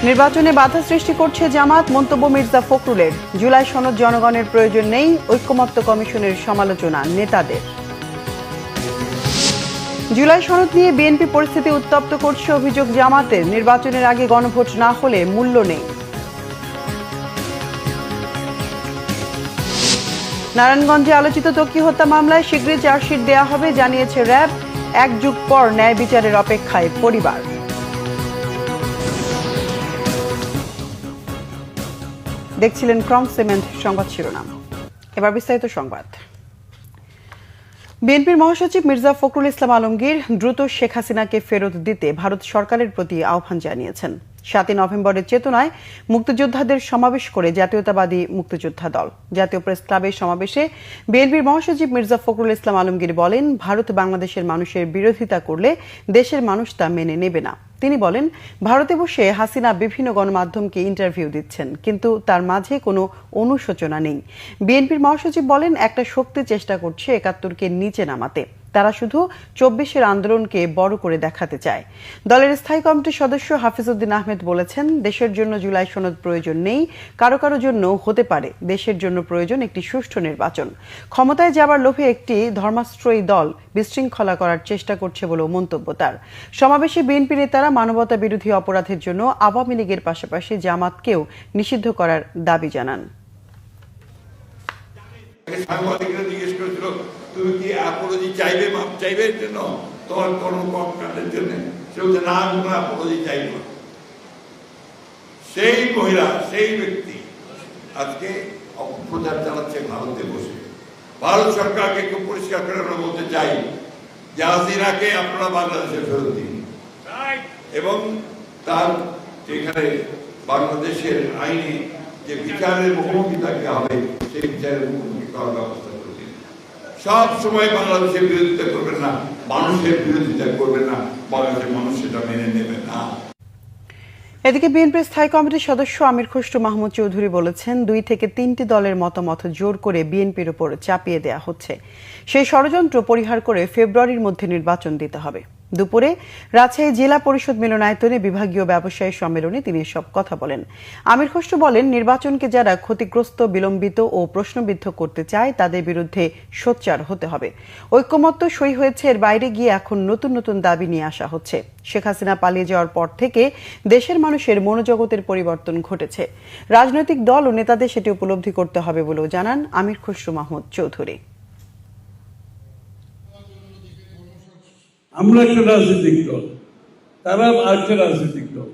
নির্বাচনে বাধা সৃষ্টি করছে জামাত, মন্তব্য মির্জা ফখরুলের। জুলাই সনদ জনগণের প্রয়োজন নেই, ঐক্যমত্য কমিশনের সমালোচনা নেতাদের। জুলাই সনদ নিয়ে বিএনপি পরিস্থিতি উত্তপ্ত করছে অভিযোগ জামাতের। নির্বাচনের আগে গণভোট না হলে মূল্য নেই। নারায়ণগঞ্জে আলোচিত ত্বকী হত্যা মামলায় শীঘ্রই চার্জশিট দেওয়া হবে জানিয়েছে র্যাব। 1 যুগ পর ন্যায় বিচারের অপেক্ষায় পরিবার। দেখছিলেন ক্রম সিমেন্ট সংবাদ শিরোনাম। এবার বিস্তারিত সংবাদ। বিএনপির মহাসচিব মির্জা ফখরুল ইসলাম আলমগীর দ্রুত শেখ হাসিনাকে ফেরত দিতে ভারত সরকারের প্রতি আহ্বান জানিয়েছেন। 7 নভেম্বরের চেতনায় মুক্তিযোদ্ধাদের সমাবেশ করে জাতীয়তাবাদী মুক্তিযোদ্ধা দল। জাতীয় প্রেস ক্লাবের সমাবেশে বিএনপির মহাসচিব মির্জা ফখরুল ইসলাম আলমগীর বলেন, ভারত বাংলাদেশের মানুষের বিরোধিতা করলে দেশের মানুষ তা মেনে নেবে না। তিনি বলেন, ভারতে বসে হাসিনা বিভিন্ন গণমাধ্যমকে ইন্টারভিউ দিচ্ছেন, কিন্তু তার মাঝে কোনো অনুশোচনা নেই। বিএনপির মহাসচিব বলেন, একটা শক্তি চেষ্টা করছে 71কে নিচে নামাতে। তারা শুধু 24-এর আন্দোলনকে বড় করে দেখাতে চায়। দলের স্থায়ী কমিটির সদস্য হাফিজউদ্দিন আহমেদ বলেছেন, দেশের জন্য জুলাই সনদ প্রয়োজন নেই, কারো কারো জন্য হতে পারে। দেশের জন্য প্রয়োজন একটি সুষ্ঠু নির্বাচন। ক্ষমতায় যাবার লোভে একটি ধর্মাশ্রয়ী দল বিশৃঙ্খলা করার চেষ্টা করছে বলেও মন্তব্য তার। সমাবেশে বিএনপি নেতারা মানবতা বিরোধী অপরাধের জন্য আওয়ামী লীগের পাশাপাশি জামাতকেও নিষিদ্ধ করার দাবি জানান। সাংবাদিকরা জিজ্ঞেস করেছিল, তুমি কি অ্যাপোলজি চাইবে, মাপ চাইবে এর জন্য, তোমার কর্মকর্তাদের জন্য? সে বলছে, না, আমি কোনো অ্যাপোলজি চাইব না। সেই মহিলা, সেই ব্যক্তি আজকে অপপ্রচার চালাচ্ছে ভারতে বসে। ভারত সরকারকে খুব পরিষ্কার করে আমরা বলতে চাই যে হাসিনাকে আপনারা বাংলাদেশে ফেরত দিন, এবং তার যেখানে বাংলাদেশের আইনে যে বিচারের মুখোমুখি থাকতে হবে সেই বিচারের মুখোমুখি করার ব্যবস্থা করে দিন। সব সময় বাংলাদেশের বিরোধিতা করবেন না, মানুষের বিরোধিতা করবেন না, বাংলাদেশের মানুষ সেটা মেনে নেবে না। এদিকে বিএনপির স্থায়ী কমিটির সদস্য আমির খসরু মাহমুদ চৌধুরী বলেছেন, 2 থেকে 3টি দলের মতামত জোর করে বিএনপির উপর চাপিয়ে দেয়া হচ্ছে। সেই ষড়যন্ত্র পরিহার করে ফেব্রুয়ারির মধ্যে নির্বাচন দিতে হবে। দুপুরে রাজশাহী জেলা পরিষদ মিলনায়তনে বিভাগীয় ব্যবসায়ী সম্মেলনে তিনি এসব কথা বলেন। আমির খসরু বলেন, নির্বাচনকে যারা ক্ষতিগ্রস্ত, বিলম্বিত ও প্রশ্নবিদ্ধ করতে চায় তাদের বিরুদ্ধে সোচ্চার হতে হবে। ঐক্যমত্য সই হয়েছে, এর বাইরে গিয়ে এখন নতুন নতুন দাবি নিয়ে আসা হচ্ছে। শেখ হাসিনা পালিয়ে যাওয়ার পর থেকে দেশের মানুষের মনোজগতের পরিবর্তন ঘটেছে। রাজনৈতিক দল ও নেতাদের সেটি উপলব্ধি করতে হবে বলেও জানান আমির খসরু মাহমুদ চৌধুরী। আমরা একটা রাজনৈতিক দল, তারা আরেকটা রাজনৈতিক দল।